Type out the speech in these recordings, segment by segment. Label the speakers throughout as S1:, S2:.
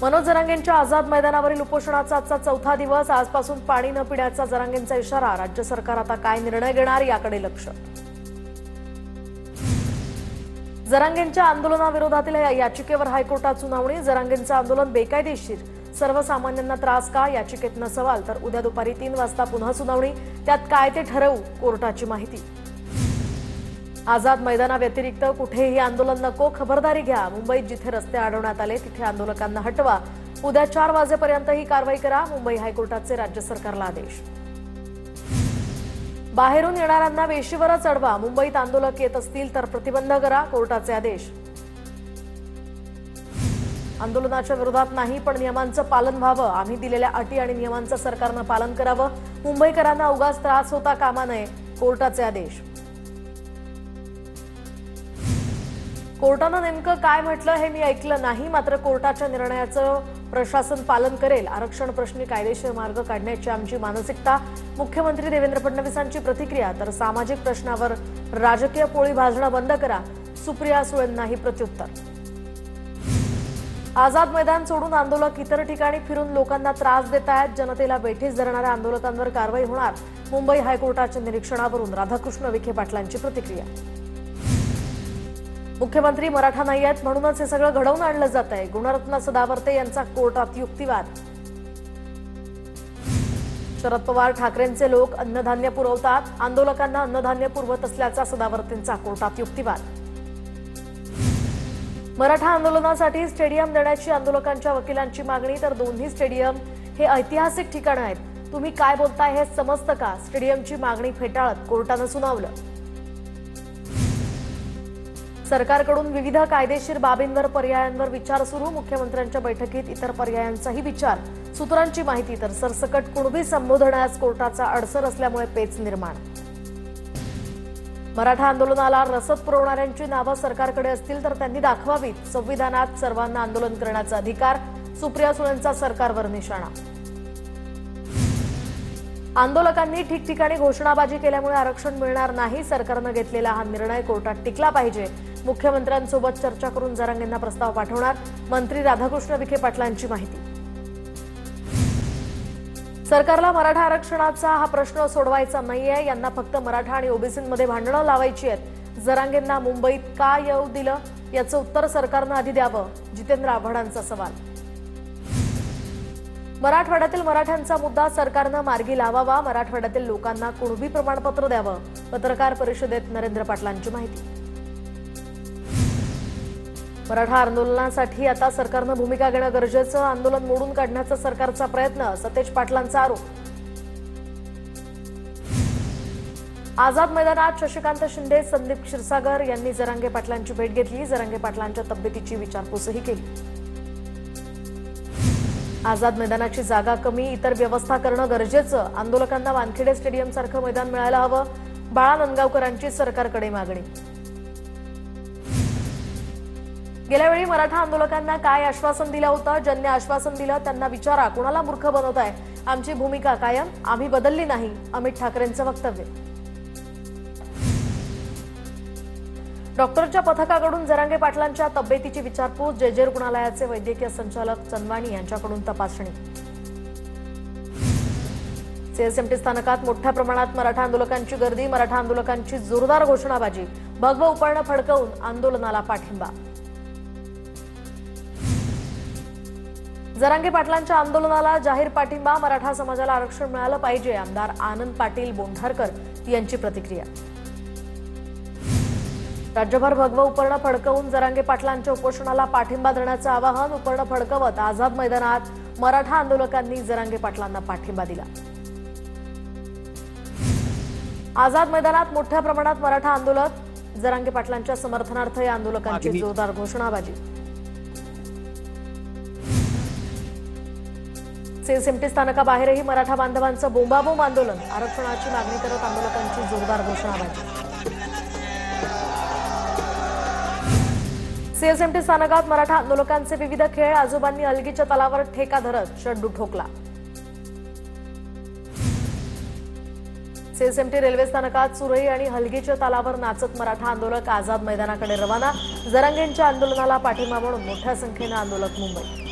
S1: मनोज जरांगेंच्या आझाद मैदानावरील उपोषणाचा आजचा चौथा दिवस। आजपासून पाणी न पिण्याचा जरांगेंचा इशारा। राज्य सरकार आता काय निर्णय घेणार याकडे लक्ष। जरांगेंच्या आंदोलनाविरोधातील याचिकेवर हायकोर्टात सुनावणी। जरांगेंचं आंदोलन बेकायदेशीर, सर्वसामान्यांना त्रास का याचिकेतनं सवाल। तर उद्या दुपारी 3 वाजता पुन्हा सुनावणी। त्यात काय ते ठरवू, कोर्टाची माहिती। आझाद मैदानाव्यतिरिक्त कुठेही आंदोलन नको, खबरदारी घ्या। मुंबईत जिथे रस्ते अडवण्यात आले तिथे आंदोलकांना हटवा। उद्या 4 वाजेपर्यंत ही कारवाई करा। मुंबई हायकोर्टाचे राज्य सरकारला आदेश। बाहेरून येणाऱ्यांना वेशीवरच अडवा। मुंबईत आंदोलक येत असतील तर प्रतिबंध करा, कोर्टाचे आदेश। आंदोलनाच्या विरोधात नाही, पण नियमांचं पालन व्हावं। आम्ही दिलेल्या अटी आणि नियमांचं सरकारनं पालन करावं। मुंबईकरांना उगाच त्रास होता कामा नये, कोर्टाचे आदेश। कोर्टानं नेमकं काय म्हटलं हे मी ऐकलं नाही, मात्र कोर्टाच्या निर्णयाचं प्रशासन पालन करेल। आरक्षण प्रश्नी कायदेशीर मार्ग काढण्याची आमची मानसिकता। मुख्यमंत्री देवेंद्र फडणवीसांची प्रतिक्रिया। तर सामाजिक प्रश्नावर राजकीय पोळी भाजणं बंद करा, सुप्रिया सुळेंनाही प्रत्युत्तर। आझाद मैदान सोडून आंदोलक इतर ठिकाणी फिरून लोकांना त्रास देत आहेत। जनतेला वेठीस धरणाऱ्या आंदोलकांवर कारवाई होणार। मुंबई हायकोर्टाच्या निरीक्षणावरून राधाकृष्ण विखे पाटलांची प्रतिक्रिया। मुख्यमंत्री मराठा नाही आहेत म्हणूनच हे सगळं घडवून आणलं जात आहे। गुणरत्न सदावर्ते यांचा कोर्टात युक्तिवाद। शरद पवार ठाकरेंचे लोक अन्नधान्य पुरवतात, आंदोलकांना अन्नधान्य पुरवत असल्याचा सदावर्तेंचा कोर्टात युक्तिवाद। मराठा आंदोलनासाठी स्टेडियम देण्याची आंदोलकांच्या वकिलांची मागणी। तर दोन्ही स्टेडियम हे ऐतिहासिक ठिकाण आहेत, तुम्ही काय बोलताय हे समजतं का? स्टेडियमची मागणी फेटाळत कोर्टानं सुनावलं। सरकारकडून विविध कायदेशीर बाबींवर पर्यायांवर विचार सुरू। मुख्यमंत्र्यांच्या बैठकीत इतर पर्यायांचाही विचार। सूत्रांची माहिती। तर सरसकट कुणबी संबोधण्यास कोर्टाचा अडसर असल्यामुळे पेच निर्माण। मराठा आंदोलनाला रसद पुरवणाऱ्यांची नावं सरकारकडे असतील तर त्यांनी दाखवावीत। संविधानात सर्वांना आंदोलन करण्याचा अधिकार। सुप्रिया सुळेंचा सरकारवर निशाणा। आंदोलकांनी ठिकठिकाणी घोषणाबाजी केल्यामुळे आरक्षण मिळणार नाही। सरकारनं घेतलेला हा निर्णय कोर्टात टिकला पाहिजे। मुख्यमंत्र्यांसोबत चर्चा करून जरांगेंना प्रस्ताव पाठवणार। मंत्री राधाकृष्ण विखे पाटलांची माहिती। सरकारला मराठा आरक्षणाचा हा प्रश्न सोडवायचा नाहीये, यांना फक्त मराठा आणि ओबीसींमध्ये भांडणं लावायची आहेत। जरांगेंना मुंबईत का येऊ दिलं याचं उत्तर सरकारनं आधी द्यावं, जितेंद्र आव्हाडांचा सवाल। मराठवाड्यातील मराठ्यांचा मुद्दा सरकारनं मार्गी लावावा। मराठवाड्यातील लोकांना कुणबी प्रमाणपत्र द्यावं। पत्रकार परिषदेत नरेंद्र पाटलांची माहिती। मराठा आंदोलनासाठी आता सरकारनं भूमिका घेणं गरजेचं। आंदोलन मोडून काढण्याचा सरकारचा प्रयत्न, सतेज पाटलांचा आरोप। आझाद मैदानात शशिकांत शिंदे, संदीप क्षीरसागर यांनी जरांगे पाटलांची भेट घेतली। जरांगे पाटलांच्या तब्येतीची विचारपूसही केली। आझाद मैदानाची जागा कमी, इतर व्यवस्था करणं गरजेचं। आंदोलकांना वानखेडे स्टेडियम सारखं मैदान मिळायला हवं। बाळा नंदगावकरांची सरकारकडे मागणी। गेल्यावेळी मराठा आंदोलकांना काय आश्वासन दिलं होतं? ज्यांनी आश्वासन दिलं त्यांना विचारा, कोणाला मूर्ख बनवताय? आमची भूमिका कायम, आम्ही बदलली नाही। अमित ठाकरेंचं वक्तव्य। डॉक्टरच्या पथकाकडून जरांगे पाटलांच्या तब्येतीची विचारपूस। जे रुग्णालयाचे वैद्यकीय संचालक चंदवानी यांच्याकडून तपासणी। सीएसएमटी स्थानकात मोठ्या प्रमाणात मराठा आंदोलकांची गर्दी। मराठा आंदोलकांची जोरदार घोषणाबाजी। भगवं उपळणं फडकवून आंदोलनाला पाठिंबा। जरांगे पाटलांच्या आंदोलनाला जाहीर पाठिंबा। मराठा समाजाला आरक्षण मिळालं पाहिजे। आमदार आनंद पाटील बोंढारकर यांची प्रतिक्रिया। राज्यभर भगवं उपळणं फडकवून जरांगे पाटलांच्या उपोषणाला पाठिंबा देण्याचं आवाहन। उपळणं फडकवत आझाद मैदानात मराठा आंदोलकांनी जरांगे पाटलांना पाठिंबा दिला। आझाद मैदानात मोठ्या प्रमाणात मराठा आंदोलक। जरांगे पाटलांच्या समर्थनार्थ या आंदोलकांची जोरदार घोषणाबाजी। सीएसएमटी स्थानकाबाहेरही मराठा बांधवांचं बोंबाबोंब आंदोलन। आरक्षणाची मागणी करत आंदोलकांची जोरदार घोषणाबाजी। सीएसएमटी स्थानकात मराठा आंदोलकांचे विविध खेळ। आजोबांनी अलगीच्या तलावर ठेका धरत शड्डू ठोकला। सीएसएमटी रेल्वे स्थानकात सुरई आणि हलगीच्या तालावर नाचत मराठा आंदोलक आझाद मैदानाकडे रवाना। जरांगेंच्या आंदोलनाला पाठिंबा म्हणून मोठ्या संख्येने आंदोलक मुंबईत।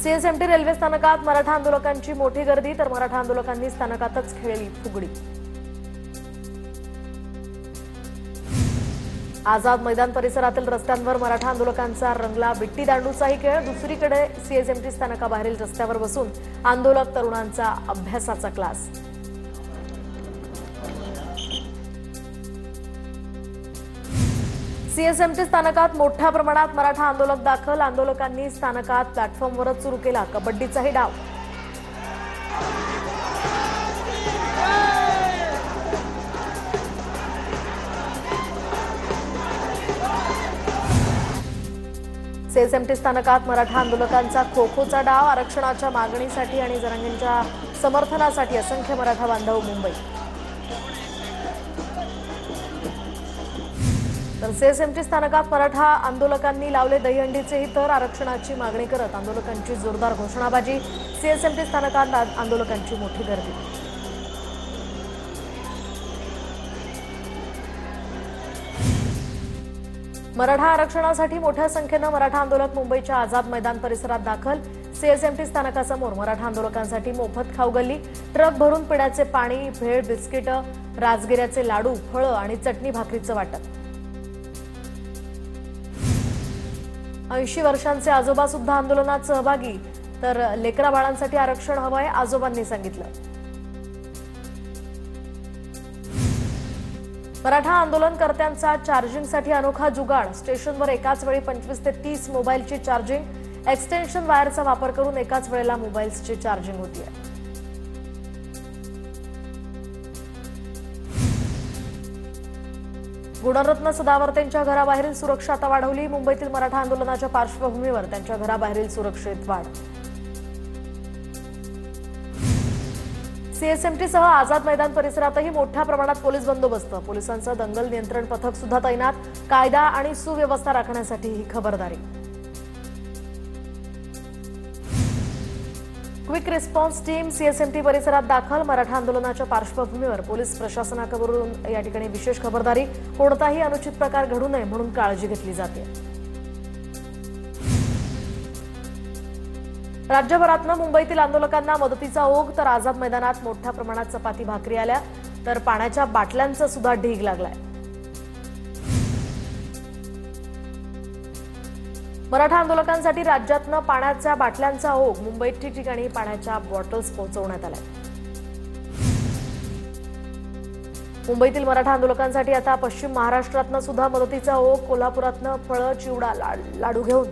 S1: सीएसएमटी रेल्वे स्थानकात मराठा आंदोलकांची मोठी गर्दी, तर मराठा आंदोलकांनी स्थानकातच खेळली फुगडी। आझाद मैदान परिसरातील रस्त्यांवर मराठा आंदोलकांचा रंगला विट्टी दांडूचाही खेळ। दुसरीकडे सीएसएमटी स्थानकाबाहेरील रस्त्यावर बसून आंदोलक तरुणांचा अभ्यासाचा क्लास। सीएसएमटी स्थानकात मोठ्या प्रमाणात मराठा आंदोलक दाखल। आंदोलकांनी स्थानकात प्लॅटफॉर्मवरच सुरू केला कबड्डीचाही डाव। सीएसएमटी स्थानकात मराठा आंदोलकांचा खो-खोचा डाव। आरक्षणाच्या मागणीसाठी आणि जरांगेंच्या समर्थनासाठी असंख्य मराठा बांधव मुंबई। तर सीएसएमटी स्थानकात मराठा आंदोलकांनी लावले दहीहंडीचेही तर। आरक्षणाची मागणी करत आंदोलकांची जोरदार घोषणाबाजी। सीएसएमटी स्थानकात आंदोलकांची मोठी गर्दी। मराठा आरक्षणासाठी मोठ्या संख्येनं मराठा आंदोलक मुंबईच्या आझाद मैदान परिसरात दाखल। सीएसएमटी स्थानकासमोर मराठा आंदोलकांसाठी मोफत खाऊगल्ली, ट्रक भरून पिण्याचे पाणी, भेळ, बिस्किटं, राजगिऱ्याचे लाडू, फळं आणि चटणी भाकरीचं वाटप। 80 वर्षांचे आजोबा सुद्धा आंदोलनात सहभागी, तर लेकरा बाळांसाठी आरक्षण हवंय, आजोबांनी सांगितलं। मराठा आंदोलनकर्त्यांचा चार्जिंगसाठी अनोखा जुगाड। स्टेशनवर एकाच वेळी 25 ते 30 मोबाईलची चार्जिंग। एक्सटेन्शन वायरचा वापर करून एकाच वेळेला मोबाईल्सची चार्जिंग होतीये। गुणरत्न सदावर्तेंच्या घराबाहेरील सुरक्षा आता वाढवली। मुंबईतील मराठा आंदोलनाच्या पार्श्वभूमीवर त्यांच्या घराबाहेरील सुरक्षेत वाढ। सीएसएमटीसह आझाद मैदान परिसरातही मोठ्या प्रमाणात पोलीस बंदोबस्त। पोलिसांचं दंगल नियंत्रण पथक सुद्धा तैनात। कायदा आणि सुव्यवस्था राखण्यासाठी ही खबरदारी। क्विक रिस्पॉन्स टीम सीएसएमटी परिसरात दाखल। मराठा आंदोलनाच्या पार्श्वभूमीवर पोलीस प्रशासनाकडून या ठिकाणी विशेष खबरदारी। कोणताही अनुचित प्रकार घडू नये म्हणून काळजी घेतली जाते। राज्यभरातनं मुंबईतील आंदोलकांना मदतीचा ओघ, तर आझाद मैदानात मोठ्या प्रमाणात चपाती भाकरी आल्या, तर पाण्याच्या बाटल्यांचा सुद्धा ढीग लागलाय। मराठा आंदोलकांसाठी राज्यातनं पाण्याच्या बाटल्यांचा ओघ। मुंबईत ठिकठिकाणी पाण्याच्या बॉटल्स पोहोचवण्यात आल्या। मुंबईतील मराठा आंदोलकांसाठी आता पश्चिम महाराष्ट्रातनं सुद्धा मदतीचा ओघ। कोल्हापुरातनं फळं, चिवडा, लाडू घेऊन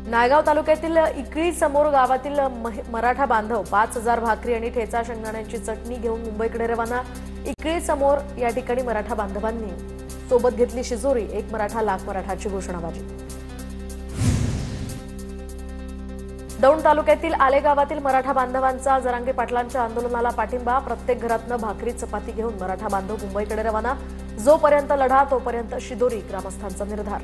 S1: नायगाव तालुक्यातील इकळी समोर गावातील मराठा बांधव 5000 भाकरी आणि ठेचा शेंगदाण्याची चटणी घेऊन मुंबईकडे रवाना। इकळी समोर या ठिकाणी मराठा बांधवांनी सोबत घेतली शिजोरी। एक मराठा लाख मराठाची घोषणाबाजी। दौंड तालुक्यातील आले गावातील मराठा बांधवांचा जरांगे पाटलांच्या आंदोलनाला पाठिंबा। प्रत्येक घरातनं भाकरी चपाती घेऊन मराठा बांधव मुंबईकडे रवाना। जोपर्यंत लढा तोपर्यंत शिदोरी, ग्रामस्थांचा निर्धार।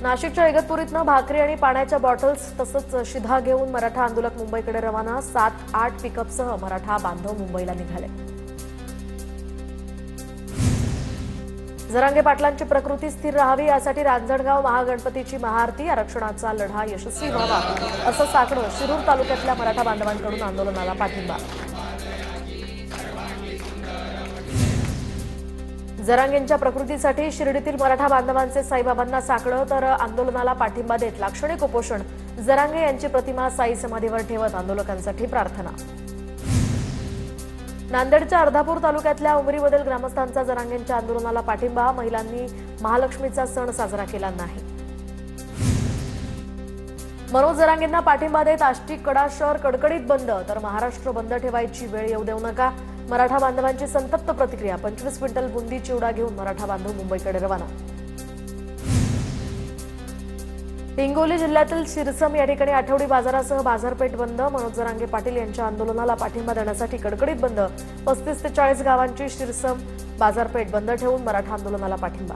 S1: नाशिकच्या इगतपुरीतनं भाकरी आणि पाण्याच्या बॉटल्स तसंच शिधा घेऊन मराठा आंदोलक मुंबईकडे रवाना। 7-8 पिकअपसह मराठा बांधव मुंबईला निघाले। जरांगे पाटलांची प्रकृती स्थिर राहावी यासाठी रांजणगाव महागणपतीची महाआरती। आरक्षणाचा लढा यशस्वी व्हावा असं साकडं शिरूर तालुक्यातल्या मराठा बांधवांकडून आंदोलनाला पाठिंबा। जरांगेंच्या प्रकृतीसाठी शिर्डीतील मराठा बांधवांचे साईबाबांना साकडं, तर आंदोलनाला पाठिंबा देत लाक्षणिक उपोषण। जरांगे यांची प्रतिमा साई समाधीवर ठेवत आंदोलकांसाठी प्रार्थना। नांदेडच्या अर्धापूर तालुक्यातल्या उमरीमधील ग्रामस्थांचा जरांगेंच्या आंदोलनाला पाठिंबा। महिलांनी महालक्ष्मीचा सण साजरा केला नाही। मनोज जरांगेंना पाठिंबा देत आष्टी कडा शहर कडकडीत बंद, तर महाराष्ट्र बंद ठेवायची वेळ येऊ देऊ नका। मराठा बांधवांची संतप्त प्रतिक्रिया। 25 क्विंटल बुंदी चिवडा घेऊन मराठा बांधव मुंबईकडे रवाना। हिंगोली जिल्ह्यातील शिरसम या ठिकाणी आठवडी बाजारासह बाजारपेठ बंद। मनोज जरांगे पाटील यांच्या आंदोलनाला पाठिंबा देण्यासाठी कडकडीत बंद। 35 ते 40 गावांची शिरसम बाजारपेठ बंद ठेवून मराठा आंदोलनाला पाठिंबा।